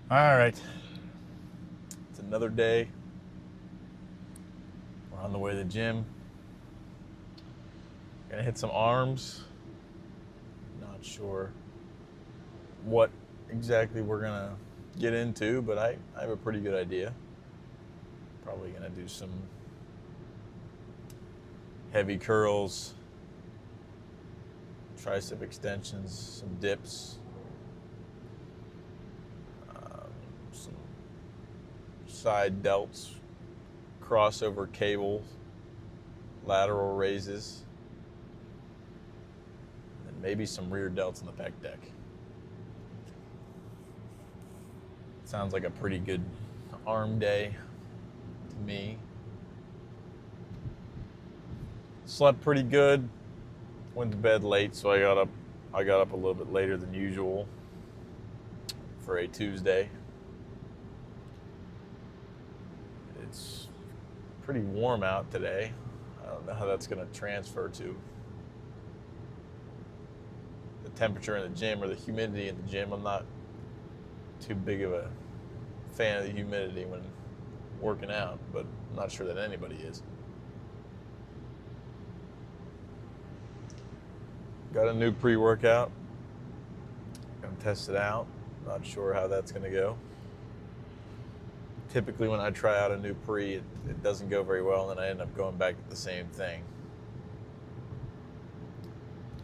All right. It's another day. We're on the way to the gym. Gonna hit some arms. Not sure what exactly we're gonna get into, but I have a pretty good idea. Probably gonna do some heavy curls, tricep extensions, some dips, some side delts, crossover cable, lateral raises, and maybe some rear delts in the pec deck. Sounds like a pretty good arm day to me. Slept pretty good. Went to bed late, so I got up a little bit later than usual for a Tuesday. It's pretty warm out today. I don't know how that's going to transfer to the temperature in the gym or the humidity in the gym. I'm not too big of a fan of the humidity when working out, but I'm not sure that anybody is. Got a new pre-workout. Gonna test it out. Not sure how that's gonna go. Typically when I try out a new pre, it doesn't go very well, and then I end up going back to the same thing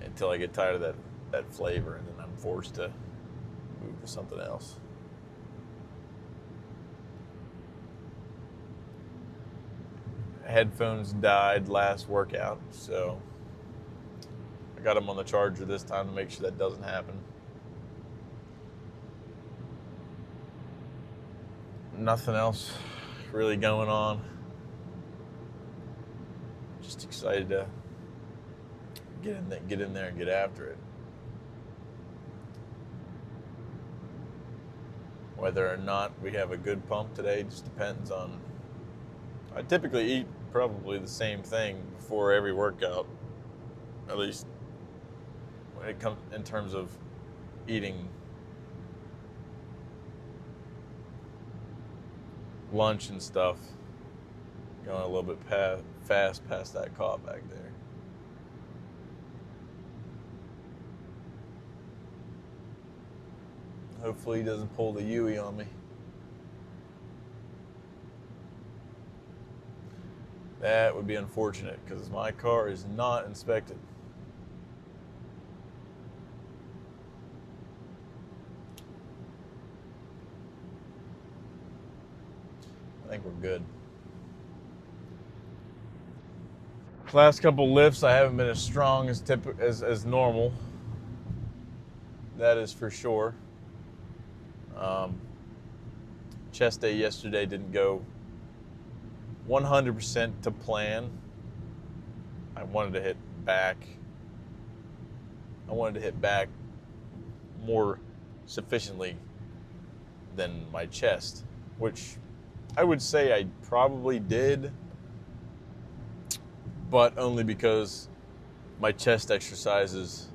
until I get tired of that flavor, and then I'm forced to move to something else. Headphones died last workout, so I got them on the charger this time to make sure that doesn't happen. Nothing else really going on. Just excited to get in there and get after it. Whether or not we have a good pump today just depends on. I typically eat probably the same thing before every workout, at least when it comes in terms of eating lunch and stuff. Going a little bit fast past that call back there. Hopefully he doesn't pull the Yui on me. That would be unfortunate because my car is not inspected. I think we're good. Last couple lifts, I haven't been as strong as normal. That is for sure. Chest day yesterday didn't go 100% to plan. I wanted to hit back. I wanted to hit back more sufficiently than my chest, which I would say I probably did, but only because my chest exercises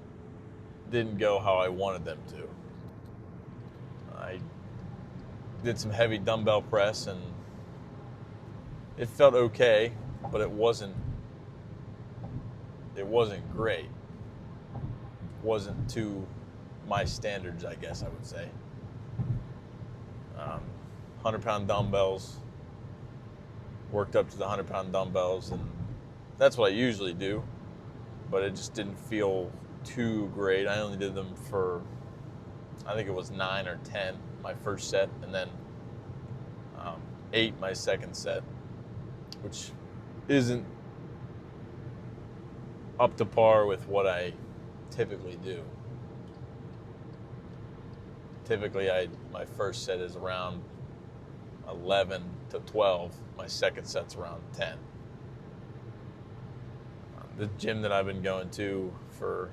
didn't go how I wanted them to. I did some heavy dumbbell press and it felt okay, but it wasn't great. It wasn't to my standards, I guess I would say. 100-pound dumbbells, worked up to the 100-pound dumbbells, and that's what I usually do, but it just didn't feel too great. I only did them for, I think it was 9 or 10 my first set, and then 8 my second set, which isn't up to par with what I typically do. Typically, my first set is around 11 to 12. My second set's around 10. The gym that I've been going to for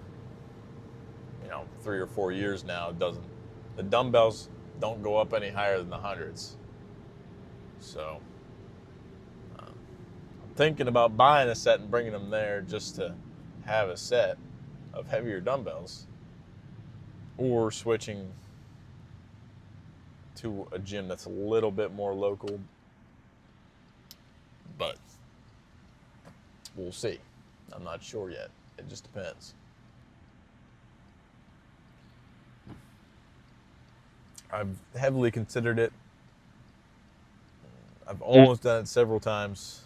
3 or 4 years now the dumbbells don't go up any higher than the hundreds. So I'm thinking about buying a set and bringing them there just to have a set of heavier dumbbells, or switching to a gym that's a little bit more local, but we'll see. I'm not sure yet. It just depends. I've heavily considered it. I've almost done it several times.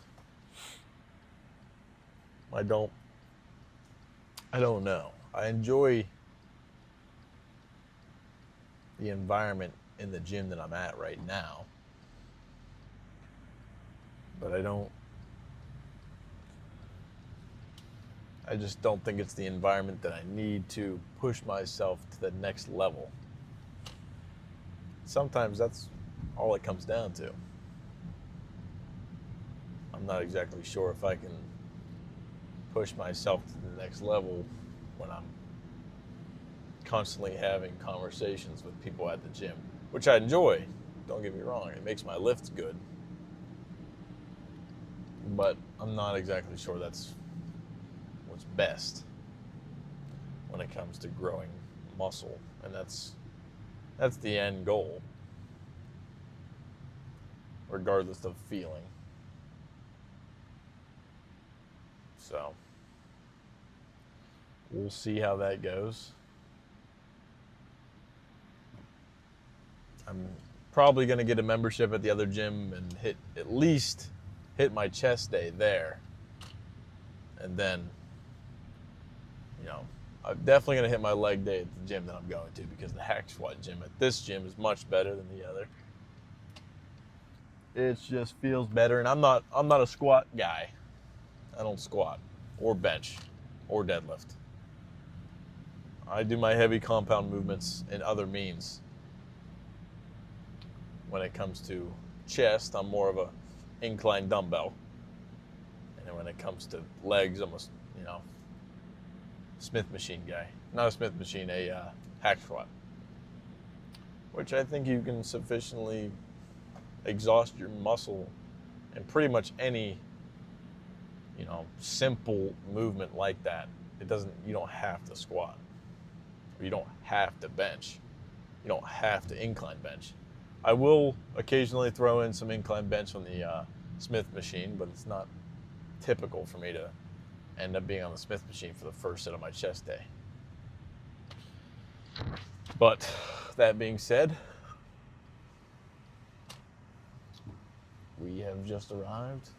I don't know. I enjoy the environment in the gym that I'm at right now, but I just don't think it's the environment that I need to push myself to the next level. Sometimes that's all it comes down to. I'm not exactly sure if I can push myself to the next level when I'm constantly having conversations with people at the gym, which I enjoy. Don't get me wrong, it makes my lifts good. But I'm not exactly sure that's what's best when it comes to growing muscle, and that's the end goal, regardless of feeling. So we'll see how that goes. I'm probably going to get a membership at the other gym and at least hit my chest day there. And then, I'm definitely going to hit my leg day at the gym that I'm going to, because the hack squat gym at this gym is much better than the other. It just feels better, and I'm not a squat guy. I don't squat or bench or deadlift. I do my heavy compound movements in other means. When it comes to chest, I'm more of a incline dumbbell. And then when it comes to legs, I'm a Smith machine guy. Not a Smith machine, a hack squat. Which I think you can sufficiently exhaust your muscle in pretty much any, simple movement like that. You don't have to squat. Or you don't have to bench. You don't have to incline bench. I will occasionally throw in some incline bench on the Smith machine, but it's not typical for me to end up being on the Smith machine for the first set of my chest day. But that being said, we have just arrived.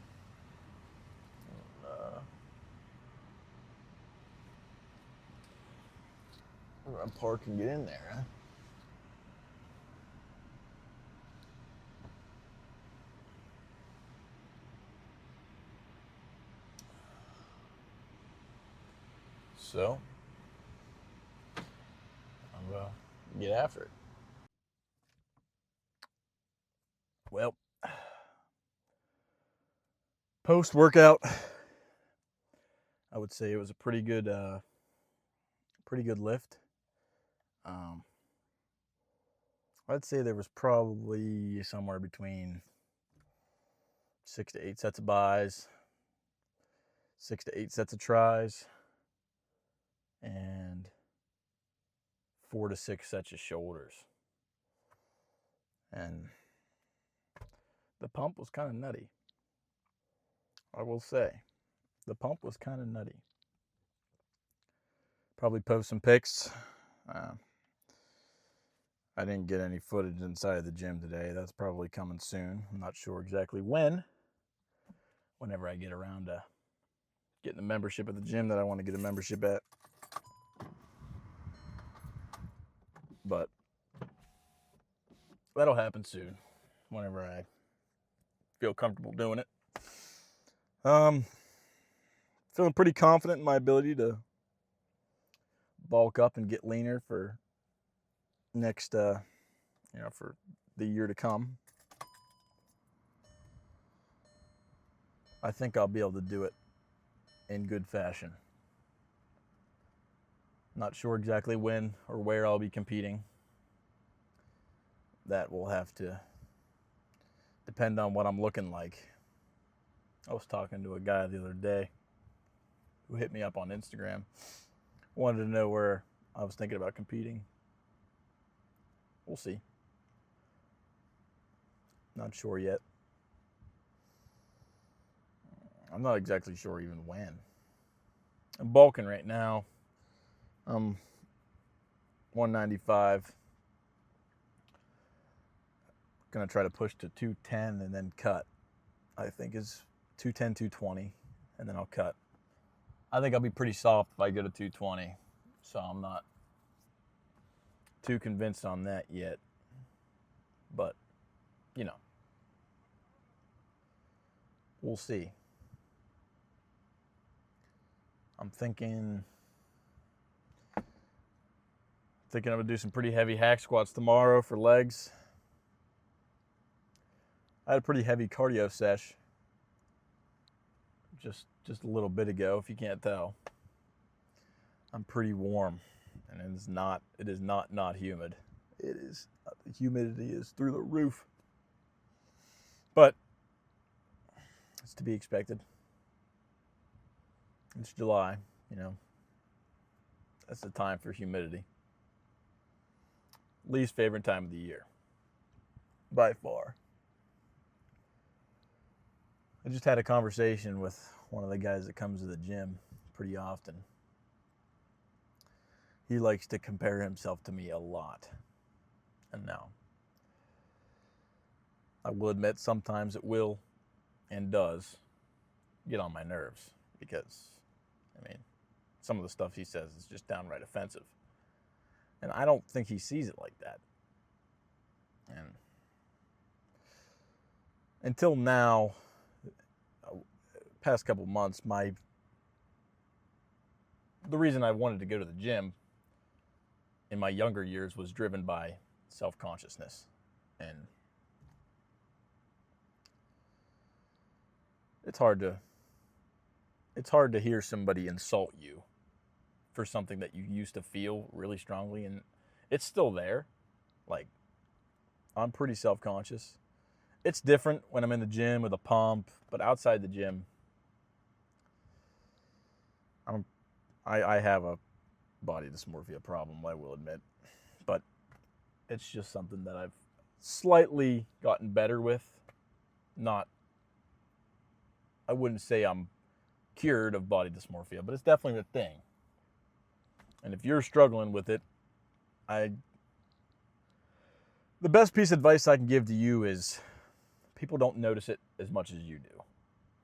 We're gonna park and get in there, huh? So, I'm gonna get after it. Well, post-workout, I would say it was a pretty good lift. I'd say there was probably somewhere between 6 to 8 sets of buys, 6 to 8 sets of tries, and 4 to 6 sets of shoulders. And the pump was kind of nutty. I will say, the pump was kind of nutty. Probably post some pics. I didn't get any footage inside the gym today. That's probably coming soon. I'm not sure exactly when. Whenever I get around to getting a membership at the gym that I want to get a membership at. But that'll happen soon, whenever I feel comfortable doing it. Feeling pretty confident in my ability to bulk up and get leaner for next, for the year to come. I think I'll be able to do it in good fashion. Not sure exactly when or where I'll be competing. That will have to depend on what I'm looking like. I was talking to a guy the other day who hit me up on Instagram. Wanted to know where I was thinking about competing. We'll see. Not sure yet. I'm not exactly sure even when. I'm bulking right now. I'm 195. Gonna try to push to 210 and then cut. I think is 210, 220, and then I'll cut. I think I'll be pretty soft if I go to 220, so I'm not too convinced on that yet. But, you know, we'll see. I'm thinking I'm gonna do some pretty heavy hack squats tomorrow for legs. I had a pretty heavy cardio sesh just a little bit ago, if you can't tell. I'm pretty warm, and it is not humid. It is, the humidity is through the roof. But it's to be expected. It's July, you know. That's the time for humidity. Least favorite time of the year, by far. I just had a conversation with one of the guys that comes to the gym pretty often. He likes to compare himself to me a lot. And now, I will admit sometimes it will and does get on my nerves because, I mean, some of the stuff he says is just downright offensive. And I don't think he sees it like that. And until now, past couple months, the reason I wanted to go to the gym in my younger years was driven by self-consciousness. And it's hard to hear somebody insult you for something that you used to feel really strongly, and it's still there. Like, I'm pretty self-conscious. It's different when I'm in the gym with a pump, but outside the gym, I have a body dysmorphia problem, I will admit, but it's just something that I've slightly gotten better with. I wouldn't say I'm cured of body dysmorphia, but it's definitely a thing. And if you're struggling with it, the best piece of advice I can give to you is people don't notice it as much as you do.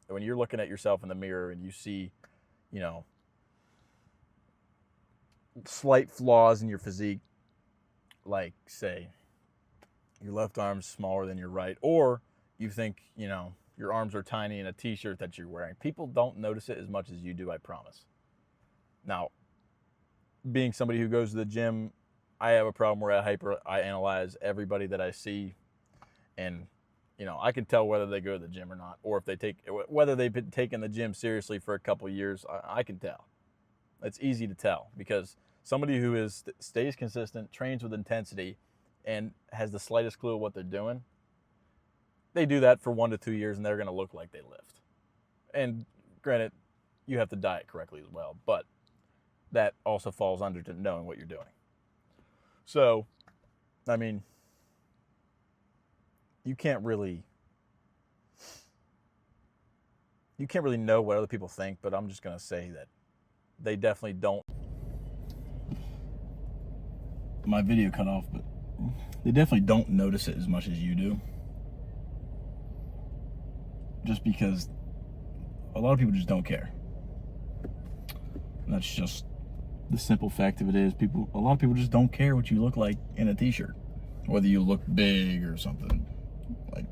When you're looking at yourself in the mirror and you see, you know, slight flaws in your physique, like, say, your left arm's smaller than your right, or you think, you know, your arms are tiny in a t-shirt that you're wearing. People don't notice it as much as you do, I promise. Now, being somebody who goes to the gym, I have a problem where I analyze everybody that I see, and, you know, I can tell whether they go to the gym or not, or whether they've been taking the gym seriously for a couple of years. I can tell. It's easy to tell because somebody who stays consistent, trains with intensity, and has the slightest clue of what they're doing, they do that for 1 to 2 years and they're going to look like they lift. And granted, you have to diet correctly as well, but that also falls under to knowing what you're doing. So, I mean, you can't really know what other people think, but I'm just going to say that they definitely don't. My video cut off, but they definitely don't notice it as much as you do. Just because a lot of people just don't care. And that's just the simple fact of it is a lot of people just don't care what you look like in a t-shirt. Whether you look big or something. Like,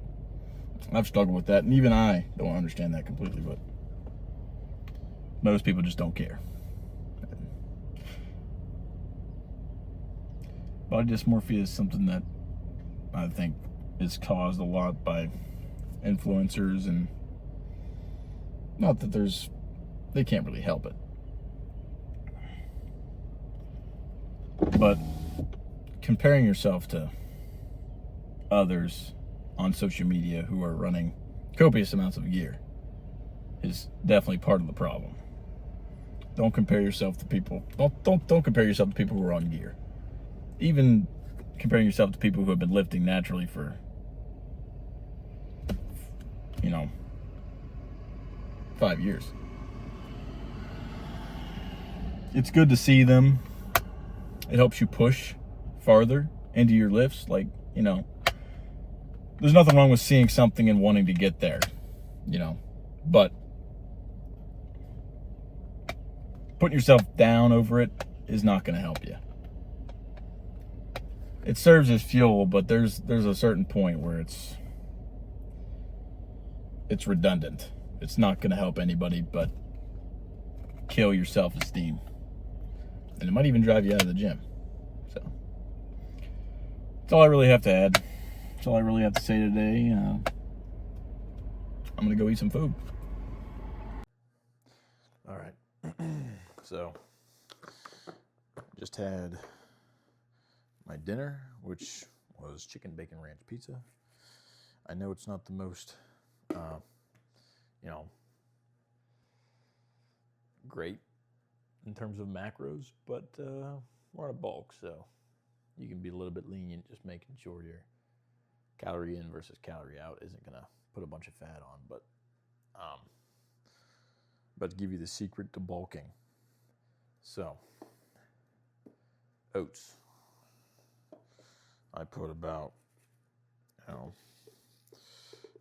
I've struggled with that, and even I don't understand that completely, but most people just don't care. Body dysmorphia is something that I think is caused a lot by influencers, and not that they can't really help it. But comparing yourself to others on social media who are running copious amounts of gear is definitely part of the problem. Don't compare yourself to people. Don't compare yourself to people who are on gear. Even comparing yourself to people who have been lifting naturally for 5 years. It's good to see them. It helps you push farther into your lifts. Like, there's nothing wrong with seeing something and wanting to get there, but putting yourself down over it is not going to help you. It serves as fuel, but there's a certain point where it's redundant. It's not going to help anybody but kill your self-esteem. And it might even drive you out of the gym. So that's all I really have to add. That's all I really have to say today. I'm going to go eat some food. All right. So just had my dinner, which was chicken bacon ranch pizza. I know it's not the most, great in terms of macros, but we're on a bulk, so you can be a little bit lenient, just making sure your calorie in versus calorie out isn't gonna put a bunch of fat on. But to give you the secret to bulking, so oats. I put about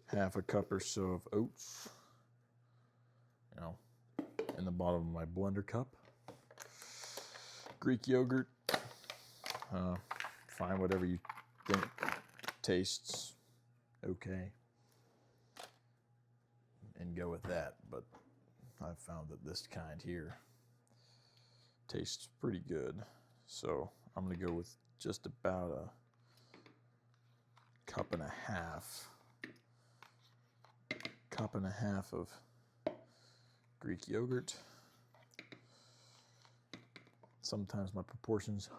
half a cup or so of oats, in the bottom of my blender cup. Greek yogurt. Find whatever you think tastes okay and go with that. But I've found that this kind here tastes pretty good. So I'm going to go with just about a cup and a half of Greek yogurt. Sometimes my proportions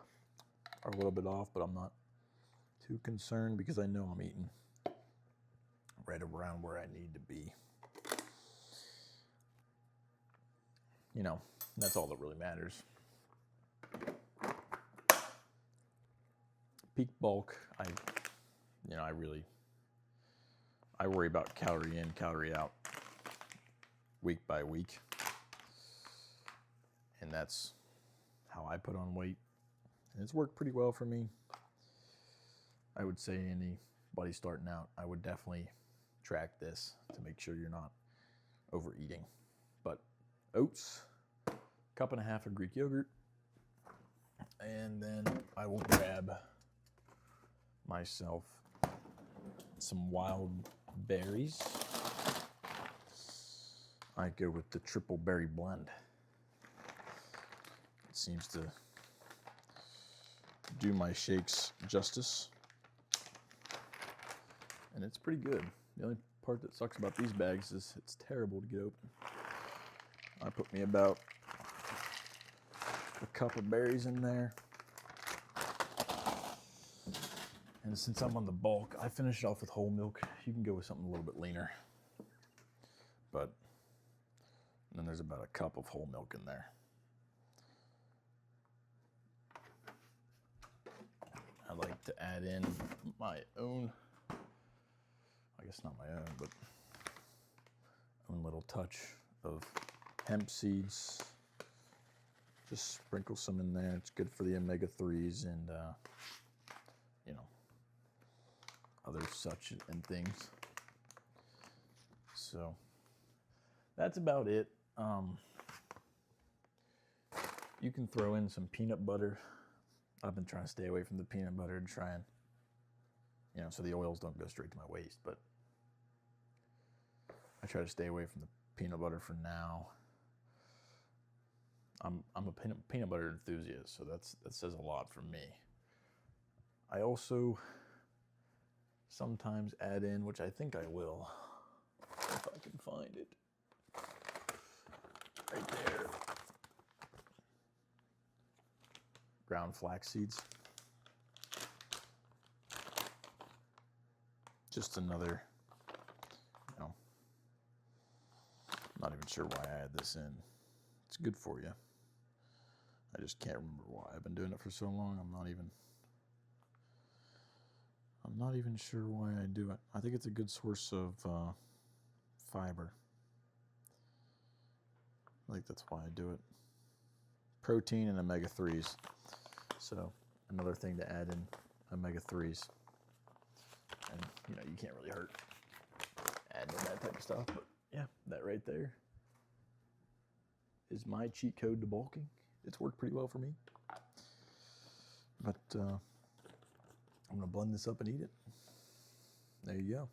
are a little bit off, but I'm not too concerned because I know I'm eating right around where I need to be. That's all that really matters. Peak bulk, I worry about calorie in, calorie out week by week. And that's how I put on weight. And it's worked pretty well for me. I would say anybody starting out, I would definitely track this to make sure you're not overeating. But oats, cup and a half of Greek yogurt, and then I will grab myself some wild berries. I go with the triple berry blend. It seems to do my shakes justice, and it's pretty good. The only part that sucks about these bags is it's terrible to get open. I put me about a cup of berries in there. And since I'm on the bulk, I finish it off with whole milk. You can go with something a little bit leaner. But then there's about a cup of whole milk in there. I like to add in my own, I guess not my own, but own little touch of hemp seeds. Just sprinkle some in there. It's good for the omega-3s and, other such and things. So that's about it. You can throw in some peanut butter. I've been trying to stay away from the peanut butter and try and, so the oils don't go straight to my waist, but I try to stay away from the peanut butter for now. I'm a peanut butter enthusiast, so that says a lot for me. I also sometimes add in, which I think I will, if I can find it, right there, ground flax seeds. Just another, I'm not even sure why I add this in. It's good for you. I just can't remember why. I've been doing it for so long, I'm not even sure why I do it. I think it's a good source of fiber. I think that's why I do it. Protein and omega-3s. So another thing to add in, omega-3s. And you know, you can't really hurt adding in that type of stuff, but yeah, that right there is my cheat code to bulking. It's worked pretty well for me. But I'm gonna blend this up and eat it. There you go.